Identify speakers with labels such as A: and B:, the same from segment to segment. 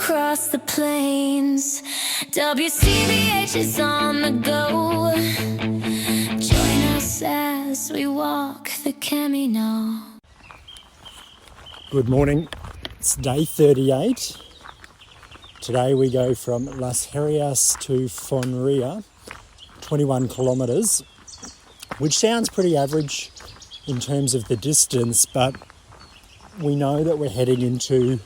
A: across the plains. WCBH is on the go. Join us as we walk the Camino.
B: Good morning, it's day 38. Today we go from Las Herrerias to Fonria, 21 kilometres, which sounds pretty average in terms of the distance, but we know that we're heading into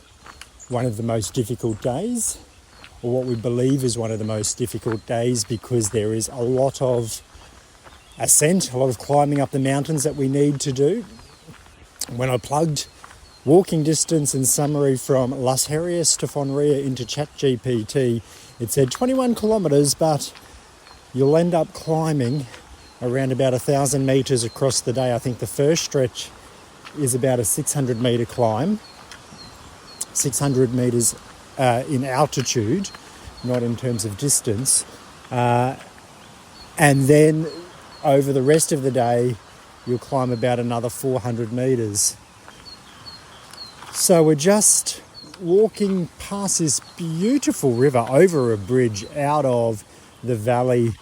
B: one of the most difficult days, or what we believe is one of the most difficult days, because there is a lot of ascent, a lot of climbing up the mountains that we need to do. When I plugged walking distance and summary from Las Herrerias to Fonria into ChatGPT, it said 21 kilometres, but you'll end up climbing around about 1,000 metres across the day. I think the first stretch is about a 600 metre climb, 600 metres in altitude, not in terms of distance. And then over the rest of the day, you'll climb about another 400 metres. So we're just walking past this beautiful river over a bridge out of the valley,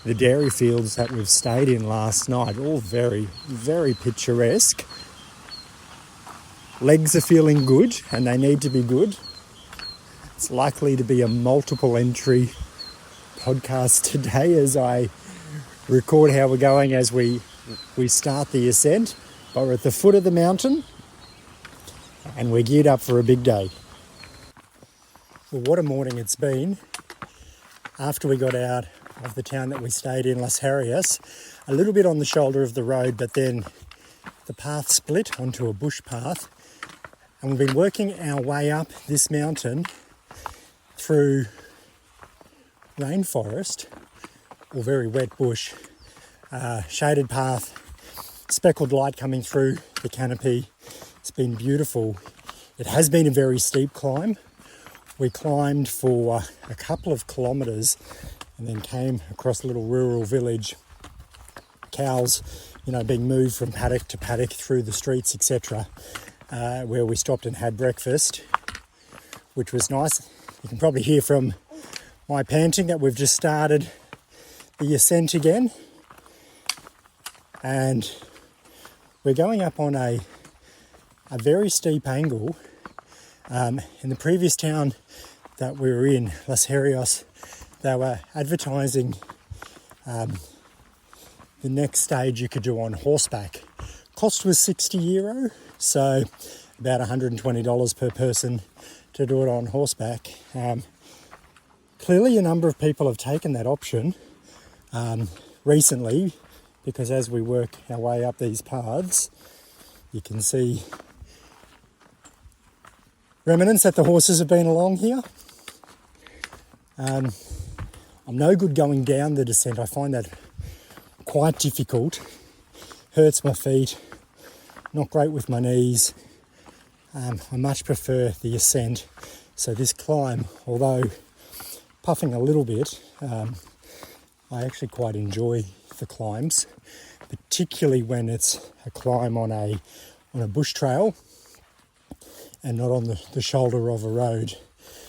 B: the dairy fields that we've stayed in last night, all very, very picturesque. Legs are feeling good, and they need to be good. It's likely to be a multiple entry podcast today as I record how we're going as we start the ascent. But we're at the foot of the mountain and we're geared up for a big day. Well, what a morning it's been. After we got out of the town that we stayed in, Las Herrerias, a little bit on the shoulder of the road, but then the path split onto a bush path, and we've been working our way up this mountain through rainforest or very wet bush, shaded path, speckled light coming through the canopy. It's been beautiful. It has been a very steep climb. We climbed for a couple of kilometres and then came across a little rural village. Cows, being moved from paddock to paddock through the streets, etc., where we stopped and had breakfast, which was nice. You can probably hear from my panting that we've just started the ascent again. And we're going up on a very steep angle. In the previous town that we were in, Las Herrerias, they were advertising the next stage you could do on horseback. Cost was €60, so about $120 per person to do it on horseback. Clearly a number of people have taken that option recently, because as we work our way up these paths, you can see remnants that the horses have been along here. I'm no good going down the descent. I find that quite difficult. Hurts my feet, not great with my knees. I much prefer the ascent. So this climb, although puffing a little bit, I actually quite enjoy the climbs, particularly when it's a climb on a bush trail and not on the shoulder of a road.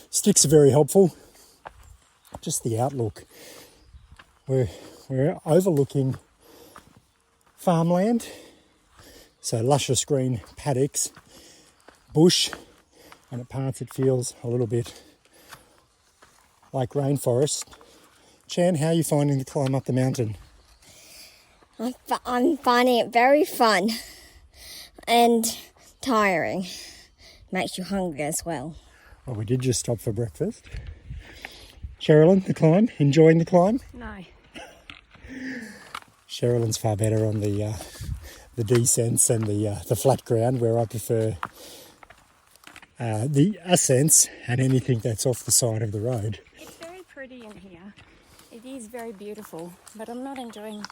B: Sticks are very helpful. Just the outlook. We're overlooking farmland, so luscious green paddocks, bush, and at parts it feels a little bit like rainforest. Chan, how are you finding the climb up the mountain?
C: I'm finding it very fun and tiring. Makes you hungry as well.
B: Well, we did just stop for breakfast. Sherilyn, the climb? Enjoying the climb?
D: No.
B: Sherilyn's far better on the descents and the flat ground, where I prefer the ascents and anything that's off the side of the road.
D: It's very pretty in here. It is very beautiful, but I'm not enjoying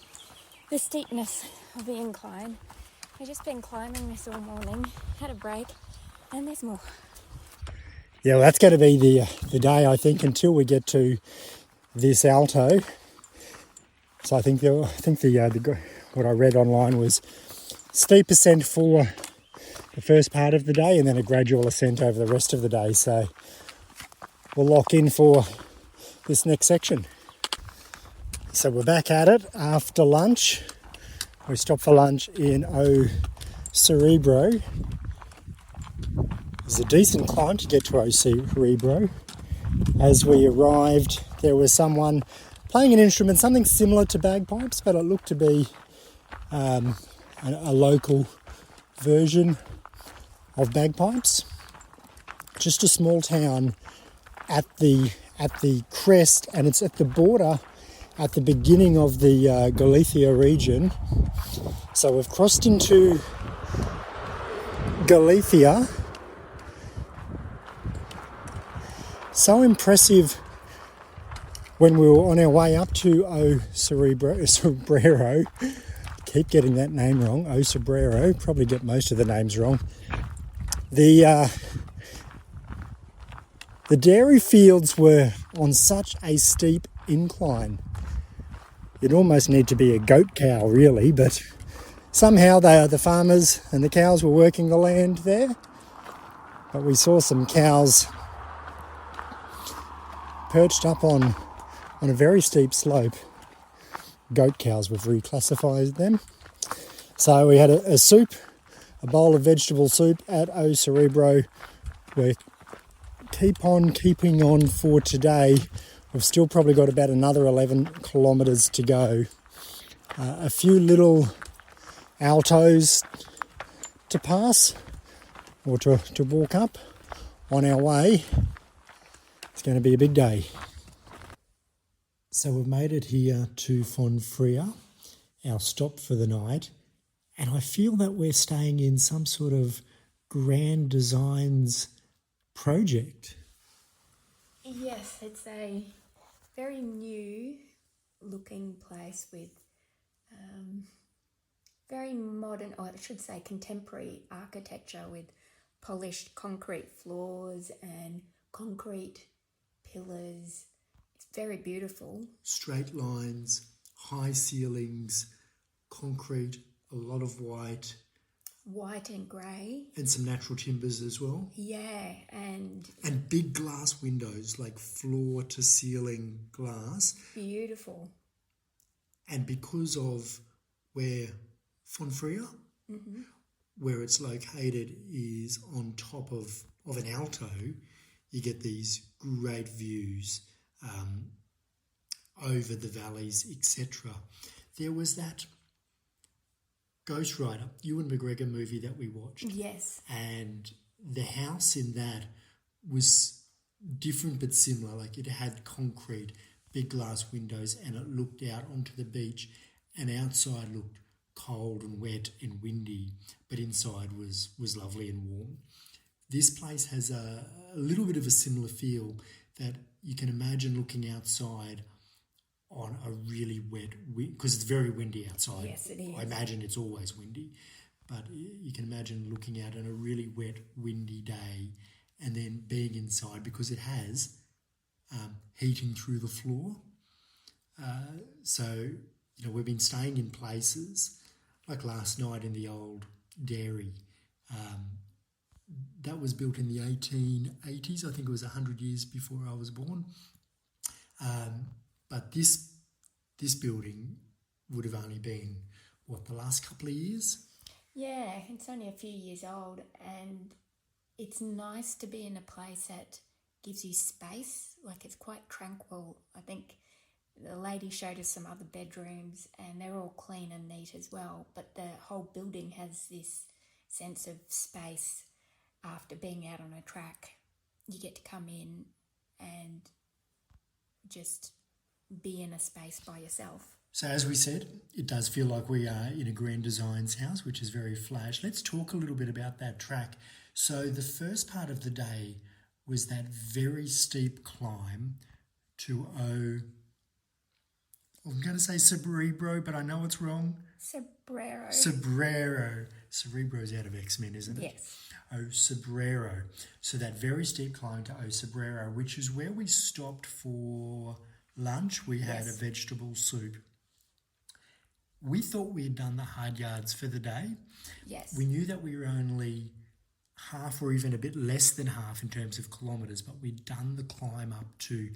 D: the steepness of the incline. I've just been climbing this all morning, had a break, and there's more.
B: Yeah, well, that's going to be the day, I think, until we get to this alto. So I think what I read online was steep ascent for the first part of the day and then a gradual ascent over the rest of the day. So we'll lock in for this next section. So we're back at it after lunch. We stopped for lunch in O Cerebro. It's a decent climb to get to O Cerebro. As we arrived, there was someone playing an instrument, something similar to bagpipes, but it looked to be a local version of bagpipes. Just a small town at the crest, and it's at the border at the beginning of the Galicia region. So we've crossed into Galicia. So impressive when we were on our way up to O Cerebro. Keep getting that name wrong. O Cerebro. Probably get most of the names wrong. The dairy fields were on such a steep incline. You'd almost need to be a goat cow, really, but somehow the farmers and the cows were working the land there. But we saw some cows perched up on a very steep slope. Goat cows, we've reclassified them. So we had a soup, a bowl of vegetable soup at O Cerebro. We keeping on for today. We've still probably got about another 11 kilometres to go. A few little altos to pass or to walk up on our way. It's going to be a big day. So we've made it here to Fonria, our stop for the night, and I feel that we're staying in some sort of grand designs project.
D: Yes, it's a very new looking place with very modern, or I should say contemporary architecture with polished concrete floors and concrete pillars. It's very beautiful.
B: Straight lines, high ceilings, concrete, a lot of white.
D: White and grey.
B: And some natural timbers as well.
D: Yeah, and
B: big glass windows, like floor to ceiling glass.
D: Beautiful.
B: And because of where Fonria, where it's located, is on top of an alto, you get these great views over the valleys, etc. There was that Ghost Rider, Ewan McGregor movie that we watched.
D: Yes.
B: And the house in that was different but similar. Like it had concrete, big glass windows, and it looked out onto the beach, and outside looked cold and wet and windy, but inside was lovely and warm. This place has a little bit of a similar feel, that you can imagine looking outside on a really wet, because it's very windy outside.
D: Yes, it is.
B: I imagine it's always windy, but you can imagine looking out on a really wet, windy day and then being inside, because it has heating through the floor. So, we've been staying in places like last night in the old dairy. That was built in the 1880s. I think it was 100 years before I was born. But this building would have only been, the last couple of years?
D: Yeah, it's only a few years old, and it's nice to be in a place that gives you space. Like, it's quite tranquil. I think the lady showed us some other bedrooms, and they're all clean and neat as well. But the whole building has this sense of space. After being out on a track, you get to come in and just be in a space by yourself.
B: So as we said, it does feel like we are in a Grand Designs house, which is very flash. Let's talk a little bit about that track. So the first part of the day was that very steep climb to I'm going to say Cerebro, but I know it's wrong.
D: Cerebro.
B: Cerebro's out of X-Men, isn't it?
D: Yes.
B: O Cerebro. So that very steep climb to O Cerebro, which is where we stopped for lunch. We had a vegetable soup. We thought we had done the hard yards for the day.
D: Yes.
B: We knew that we were only half or even a bit less than half in terms of kilometres, but we'd done the climb up to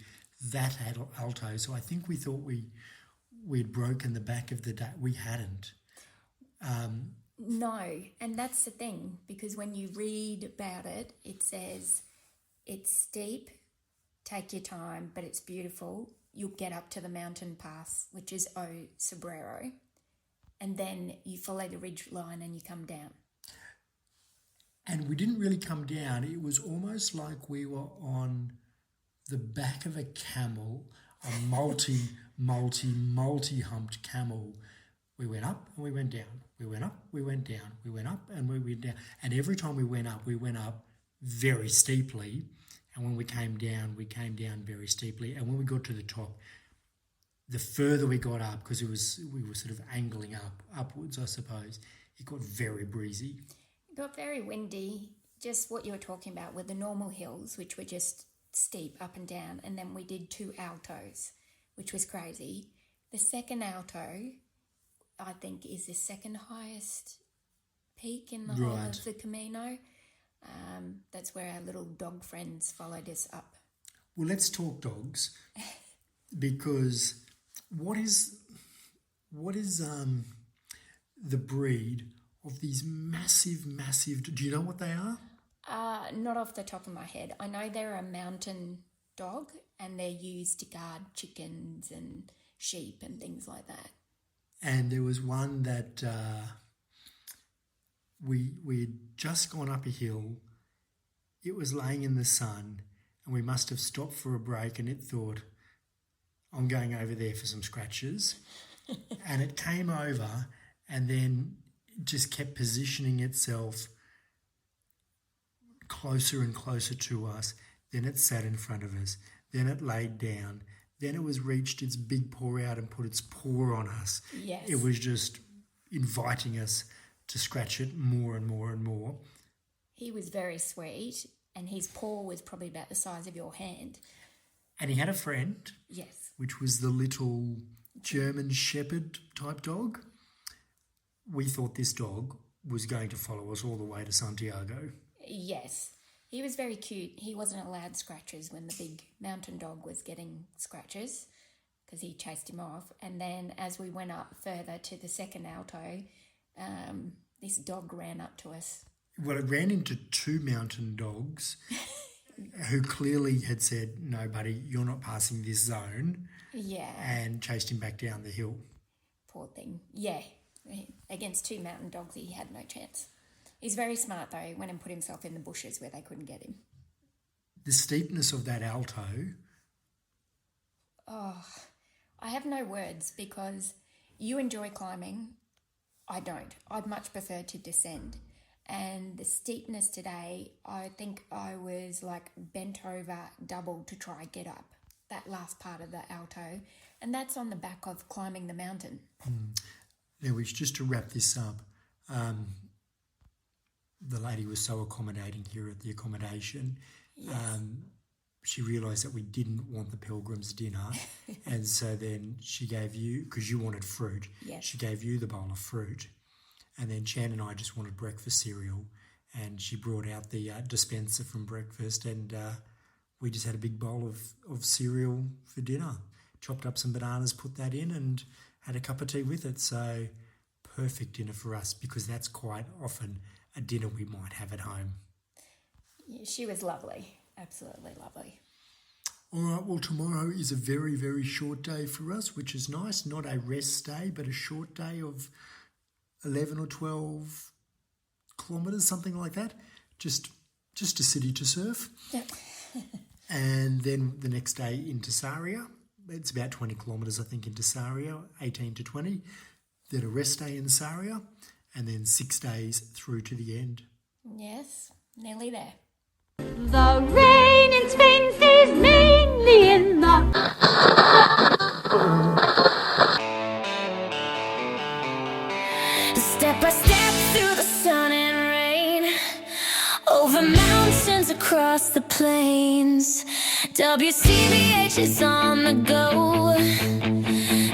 B: that alto. So I think we thought we'd broken the back of the day. We hadn't.
D: No, and that's the thing, because when you read about it, it says it's steep, take your time, but it's beautiful. You'll get up to the mountain pass, which is O Sobrero, and then you follow the ridge line and you come down.
B: And we didn't really come down. It was almost like we were on the back of a camel, a multi-humped camel. We went up and we went down. We went up, we went down. We went up and we went down. And every time we went up very steeply. And when we came down very steeply. And when we got to the top, the further we got up, because we were sort of angling upwards, I suppose, it got very breezy.
D: It got very windy, just what you were talking about with the normal hills, which were just steep up and down. And then we did 2 altos, which was crazy. The second alto, I think, is the second highest peak in the whole of the Camino. That's where our little dog friends followed us up.
B: Well, let's talk dogs, because what is the breed of these massive, do you know what they are?
D: Not off the top of my head. I know they're a mountain dog and they're used to guard chickens and sheep and things like that.
B: And there was one that we'd just gone up a hill. It was laying in the sun and we must have stopped for a break, and it thought, I'm going over there for some scratches. And it came over and then just kept positioning itself closer and closer to us. Then it sat in front of us. Then it laid down. Then it was reached its big paw out and put its paw on us.
D: Yes.
B: It was just inviting us to scratch it more and more and more.
D: He was very sweet, and his paw was probably about the size of your hand.
B: And he had a friend.
D: Yes.
B: Which was the little German Shepherd type dog. We thought this dog was going to follow us all the way to Santiago.
D: Yes. He was very cute. He wasn't allowed scratches when the big mountain dog was getting scratches, because he chased him off. And then as we went up further to the second alto, this dog ran up to us.
B: Well, it ran into 2 mountain dogs who clearly had said, no, buddy, you're not passing this zone.
D: Yeah.
B: And chased him back down the hill.
D: Poor thing. Yeah. Against 2 mountain dogs, he had no chance. He's very smart, though. He went and put himself in the bushes where they couldn't get him.
B: The steepness of that alto.
D: Oh, I have no words, because you enjoy climbing. I don't. I'd much prefer to descend. And the steepness today, I think I was like bent over double to try and get up that last part of the alto. And that's on the back of climbing the mountain.
B: Now, just to wrap this up, the lady was so accommodating here at the accommodation.
D: Yes.
B: She realised that we didn't want the pilgrims' dinner, and so then she gave you, because you wanted fruit,
D: yes.
B: She gave you the bowl of fruit, and then Chan and I just wanted breakfast cereal, and she brought out the dispenser from breakfast, and we just had a big bowl of cereal for dinner. Chopped up some bananas, put that in, and had a cup of tea with it. So perfect dinner for us, because that's quite often a dinner we might have at home.
D: Yeah, she was lovely. Absolutely lovely.
B: All right, well, tomorrow is a very, very short day for us, which is nice. Not a rest day, but a short day of 11 or 12 kilometres, something like that. Just a city to surf.
D: Yep.
B: And then the next day into Saria. It's about 20 kilometres, I think, into Saria, 18 to 20. Then a rest day in Saria, and then 6 days through to the end.
D: Yes, nearly there.
A: The rain in Spain stays mainly in the step by step through the sun and rain, over mountains, across the plains. WCBH is on the go.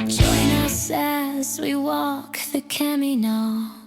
A: Join us as we walk the Camino.